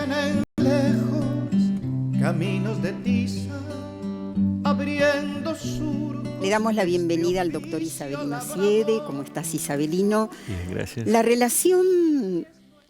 vienen lejos caminos de tiza, abriendo surcos. Le damos la bienvenida al doctor Isabelino Siede. ¿Cómo estás, Isabelino? Bien, gracias. La relación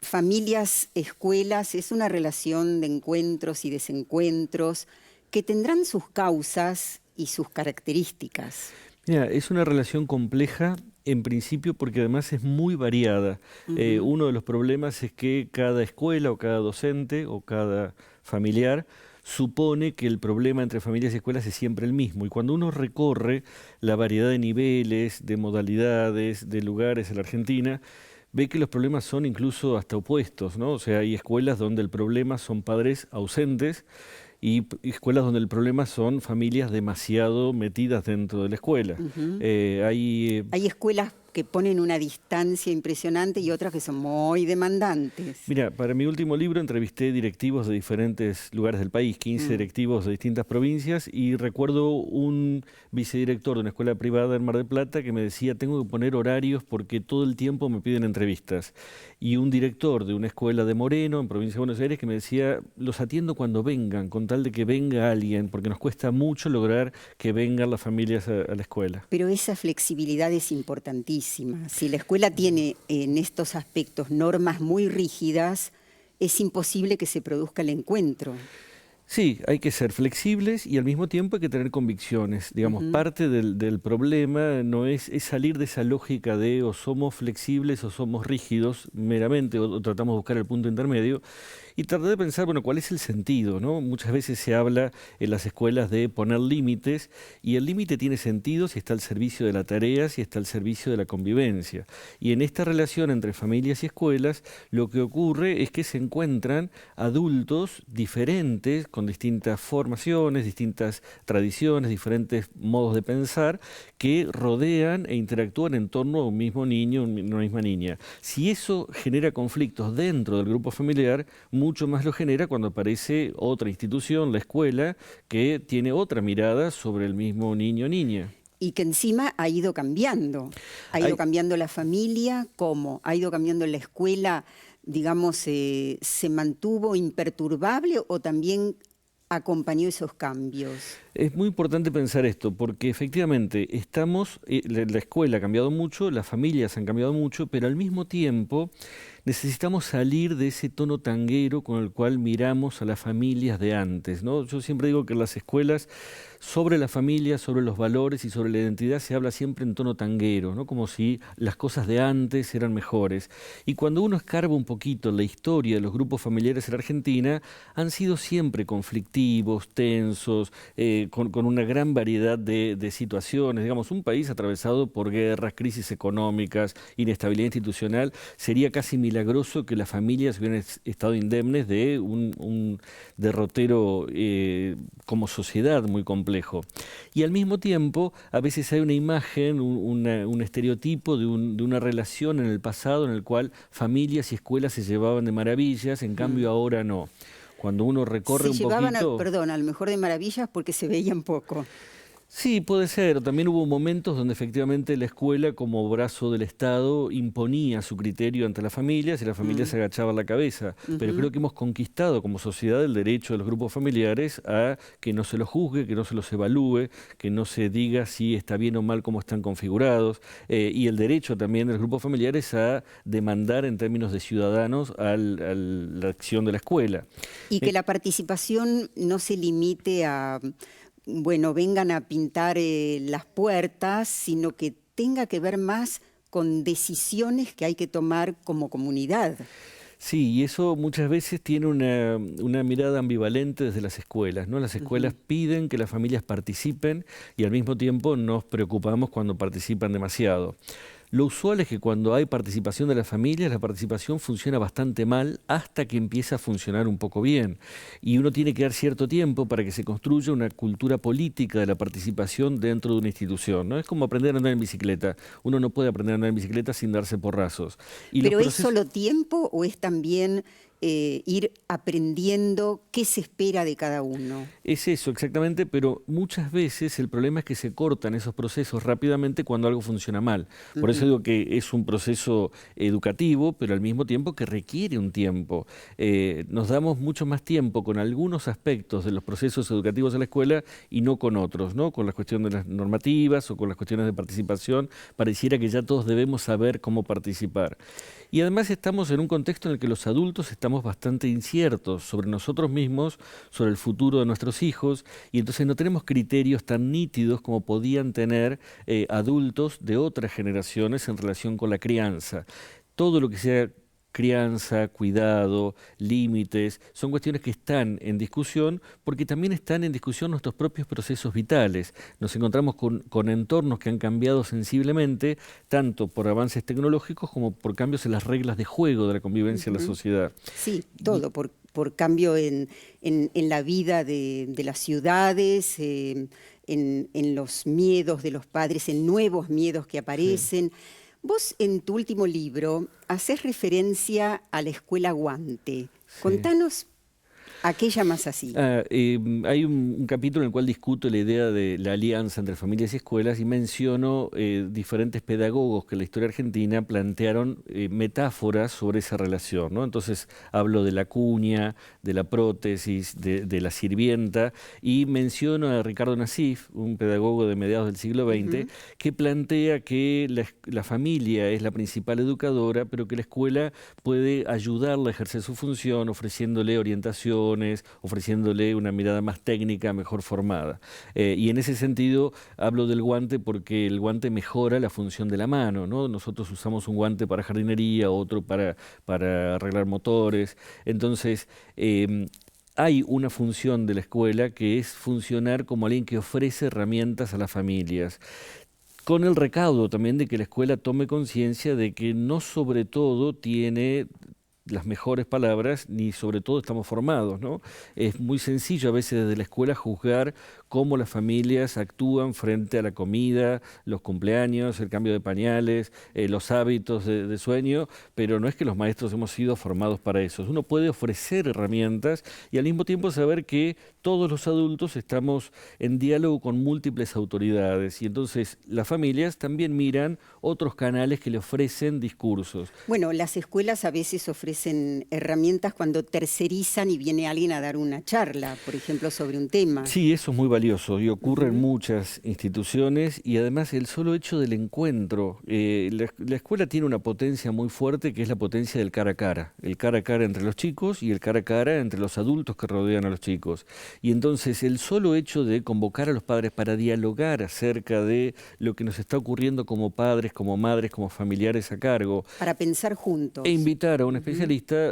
familias-escuelas es una relación de encuentros y desencuentros que tendrán sus causas y sus características. Mira, es una relación compleja en principio porque además es muy variada. Uno de los problemas es que cada escuela o cada docente o cada familiar supone que el problema entre familias y escuelas es siempre el mismo. Y cuando uno recorre la variedad de niveles, de modalidades, de lugares en la Argentina, ve que los problemas son incluso hasta opuestos, ¿no? O sea, hay escuelas donde el problema son padres ausentes y escuelas donde el problema son familias demasiado metidas dentro de la escuela. Hay escuelas que ponen una distancia impresionante y otras que son muy demandantes. Mira, para mi último libro entrevisté directivos de diferentes lugares del país, 15 directivos de distintas provincias, y recuerdo un vicedirector de una escuela privada en Mar del Plata que me decía, tengo que poner horarios porque todo el tiempo me piden entrevistas. Y un director de una escuela de Moreno, en provincia de Buenos Aires, que me decía, los atiendo cuando vengan, con tal de que venga alguien, porque nos cuesta mucho lograr que vengan las familias a la escuela. Pero esa flexibilidad es importantísima. Si la escuela tiene en estos aspectos normas muy rígidas, es imposible que se produzca el encuentro. Sí, hay que ser flexibles y al mismo tiempo hay que tener convicciones. Digamos, parte del problema no es salir de esa lógica de o somos flexibles o somos rígidos meramente, o tratamos de buscar el punto intermedio, y tratar de pensar, bueno, ¿cuál es el sentido, no? Muchas veces se habla en las escuelas de poner límites, y el límite tiene sentido si está al servicio de la tarea, si está al servicio de la convivencia. Y en esta relación entre familias y escuelas, lo que ocurre es que se encuentran adultos diferentes, con distintas formaciones, distintas tradiciones, diferentes modos de pensar, que rodean e interactúan en torno a un mismo niño, una misma niña. Si eso genera conflictos dentro del grupo familiar, mucho más lo genera cuando aparece otra institución, la escuela, que tiene otra mirada sobre el mismo niño o niña. Y que encima ha ido cambiando. Ha ido cambiando la familia, ¿cómo? Ha ido cambiando la escuela, digamos, ¿se mantuvo imperturbable o también acompañó esos cambios? Es muy importante pensar esto, porque efectivamente la escuela ha cambiado mucho, las familias han cambiado mucho, pero al mismo tiempo necesitamos salir de ese tono tanguero con el cual miramos a las familias de antes, ¿no? Yo siempre digo que en las escuelas, sobre la familia, sobre los valores y sobre la identidad se habla siempre en tono tanguero, ¿no? Como si las cosas de antes eran mejores. Y cuando uno escarba un poquito la historia de los grupos familiares en Argentina, han sido siempre conflictivos, tensos, con una gran variedad de situaciones. Digamos, un país atravesado por guerras, crisis económicas, inestabilidad institucional, sería casi milagroso que las familias hubieran estado indemnes de un derrotero como sociedad muy complejo. Y al mismo tiempo, a veces hay una imagen, un estereotipo de una relación en el pasado en el cual familias y escuelas se llevaban de maravillas, en cambio ahora no. Cuando uno recorre un poquito... Perdón, a lo mejor de maravillas porque se veían poco. Sí, puede ser. También hubo momentos donde efectivamente la escuela, como brazo del Estado, imponía su criterio ante las familias y las familias se agachaban la cabeza. Pero creo que hemos conquistado como sociedad el derecho de los grupos familiares a que no se los juzgue, que no se los evalúe, que no se diga si está bien o mal cómo están configurados, y el derecho también de los grupos familiares a demandar en términos de ciudadanos a la acción de la escuela. Y que la participación no se limite a... bueno, vengan a pintar las puertas, sino que tenga que ver más con decisiones que hay que tomar como comunidad. Sí, y eso muchas veces tiene una mirada ambivalente desde las escuelas, ¿no? Las escuelas piden que las familias participen y al mismo tiempo nos preocupamos cuando participan demasiado. Lo usual es que cuando hay participación de las familias, la participación funciona bastante mal hasta que empieza a funcionar un poco bien. Y uno tiene que dar cierto tiempo para que se construya una cultura política de la participación dentro de una institución, ¿no? Es como aprender a andar en bicicleta. Uno no puede aprender a andar en bicicleta sin darse porrazos. ¿Pero es solo tiempo o es también ir aprendiendo qué se espera de cada uno. Es eso, exactamente, pero muchas veces el problema es que se cortan esos procesos rápidamente cuando algo funciona mal. Por eso digo que es un proceso educativo, pero al mismo tiempo que requiere un tiempo. Nos damos mucho más tiempo con algunos aspectos de los procesos educativos de la escuela y no con otros, ¿no? Con la cuestión de las normativas o con las cuestiones de participación, pareciera que ya todos debemos saber cómo participar. Y además estamos en un contexto en el que los adultos estamos bastante inciertos sobre nosotros mismos, sobre el futuro de nuestros hijos, y entonces no tenemos criterios tan nítidos como podían tener adultos de otras generaciones en relación con la crianza. Todo lo que sea crianza, cuidado, límites, son cuestiones que están en discusión porque también están en discusión nuestros propios procesos vitales. Nos encontramos con entornos que han cambiado sensiblemente, tanto por avances tecnológicos como por cambios en las reglas de juego de la convivencia en la sociedad. Sí, todo, por cambio en la vida de las ciudades, en los miedos de los padres, en nuevos miedos que aparecen. Sí. Vos en tu último libro haces referencia a la escuela Guante. Sí. Contanos ¿a qué llamas así? Hay un capítulo en el cual discuto la idea de la alianza entre familias y escuelas y menciono diferentes pedagogos que en la historia argentina plantearon metáforas sobre esa relación, ¿no? Entonces hablo de la cuña, de la prótesis, de la sirvienta y menciono a Ricardo Nassif, un pedagogo de mediados del siglo XX, que plantea que la familia es la principal educadora, pero que la escuela puede ayudarla a ejercer su función ofreciéndole orientación, ofreciéndole una mirada más técnica, mejor formada. Y en ese sentido hablo del guante porque el guante mejora la función de la mano, ¿no? Nosotros usamos un guante para jardinería, otro para arreglar motores. Entonces, hay una función de la escuela que es funcionar como alguien que ofrece herramientas a las familias, con el recaudo también de que la escuela tome conciencia de que no sobre todo tiene las mejores palabras, ni sobre todo estamos formados, ¿no? Es muy sencillo a veces desde la escuela juzgar cómo las familias actúan frente a la comida, los cumpleaños, el cambio de pañales, los hábitos de sueño, pero no es que los maestros hemos sido formados para eso. Uno puede ofrecer herramientas y al mismo tiempo saber que todos los adultos estamos en diálogo con múltiples autoridades y entonces las familias también miran otros canales que le ofrecen discursos. Bueno, las escuelas a veces ofrecen herramientas cuando tercerizan y viene alguien a dar una charla, por ejemplo, sobre un tema. Sí, eso es muy valioso y ocurre en muchas instituciones y además el solo hecho del encuentro. La escuela tiene una potencia muy fuerte que es la potencia del cara a cara. El cara a cara entre los chicos y el cara a cara entre los adultos que rodean a los chicos. Y entonces el solo hecho de convocar a los padres para dialogar acerca de lo que nos está ocurriendo como padres, como madres, como familiares a cargo. Para pensar juntos. E invitar a un especialista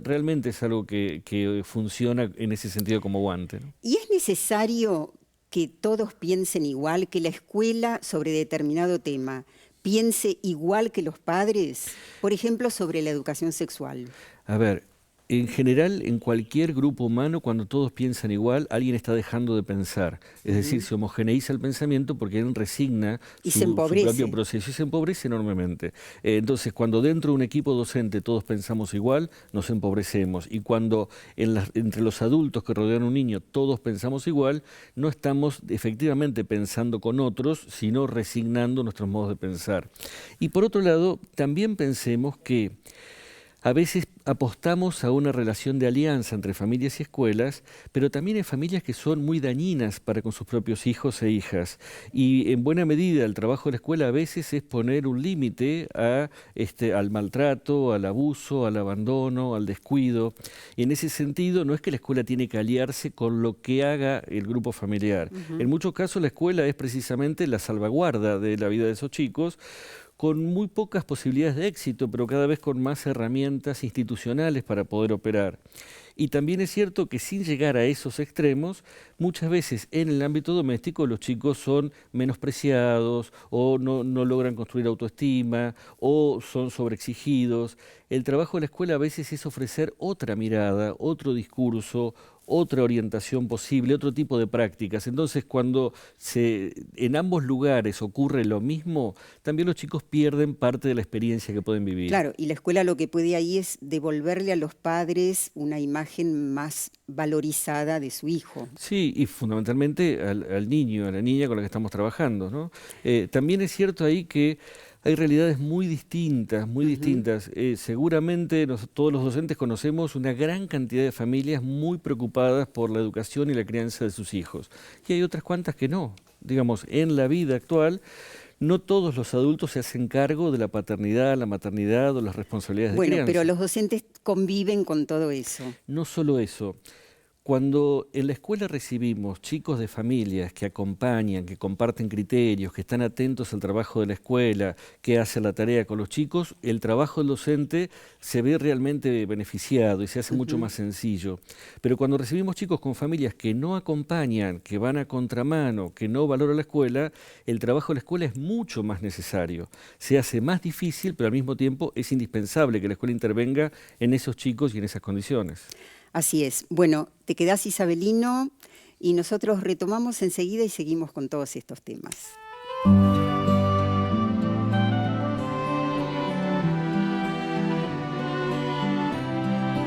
realmente es algo que funciona en ese sentido como guante, ¿no? ¿Y es necesario que todos piensen igual, que la escuela sobre determinado tema piense igual que los padres? Por ejemplo, sobre la educación sexual. A ver, en general, en cualquier grupo humano, cuando todos piensan igual, alguien está dejando de pensar. Es decir, se homogeneiza el pensamiento porque él resigna su propio proceso y se empobrece enormemente. Entonces, cuando dentro de un equipo docente todos pensamos igual, nos empobrecemos. Y cuando entre los adultos que rodean a un niño todos pensamos igual, no estamos efectivamente pensando con otros, sino resignando nuestros modos de pensar. Y por otro lado, también pensemos que a veces apostamos a una relación de alianza entre familias y escuelas, pero también hay familias que son muy dañinas para con sus propios hijos e hijas. Y en buena medida el trabajo de la escuela a veces es poner un límite al maltrato, al abuso, al abandono, al descuido. Y en ese sentido no es que la escuela tiene que aliarse con lo que haga el grupo familiar. En muchos casos la escuela es precisamente la salvaguarda de la vida de esos chicos, con muy pocas posibilidades de éxito, pero cada vez con más herramientas institucionales para poder operar. Y también es cierto que sin llegar a esos extremos, muchas veces en el ámbito doméstico los chicos son menospreciados o no logran construir autoestima o son sobreexigidos. El trabajo de la escuela a veces es ofrecer otra mirada, otro discurso, otra orientación posible, otro tipo de prácticas. Entonces, cuando en ambos lugares ocurre lo mismo, también los chicos pierden parte de la experiencia que pueden vivir. Claro, y la escuela lo que puede ahí es devolverle a los padres una imagen más valorizada de su hijo. Sí, y fundamentalmente al niño, a la niña con la que estamos trabajando, ¿no? También es cierto ahí que hay realidades muy distintas, muy distintas. Seguramente todos los docentes conocemos una gran cantidad de familias muy preocupadas por la educación y la crianza de sus hijos. Y hay otras cuantas que no. Digamos, en la vida actual, no todos los adultos se hacen cargo de la paternidad, la maternidad o las responsabilidades de crianza. Bueno, pero los docentes conviven con todo eso. No solo eso. Cuando en la escuela recibimos chicos de familias que acompañan, que comparten criterios, que están atentos al trabajo de la escuela, que hacen la tarea con los chicos, el trabajo del docente se ve realmente beneficiado y se hace mucho más sencillo. Pero cuando recibimos chicos con familias que no acompañan, que van a contramano, que no valoran la escuela, el trabajo de la escuela es mucho más necesario. Se hace más difícil, pero al mismo tiempo es indispensable que la escuela intervenga en esos chicos y en esas condiciones. Así es. Bueno, te quedás, Isabelino, y nosotros retomamos enseguida y seguimos con todos estos temas.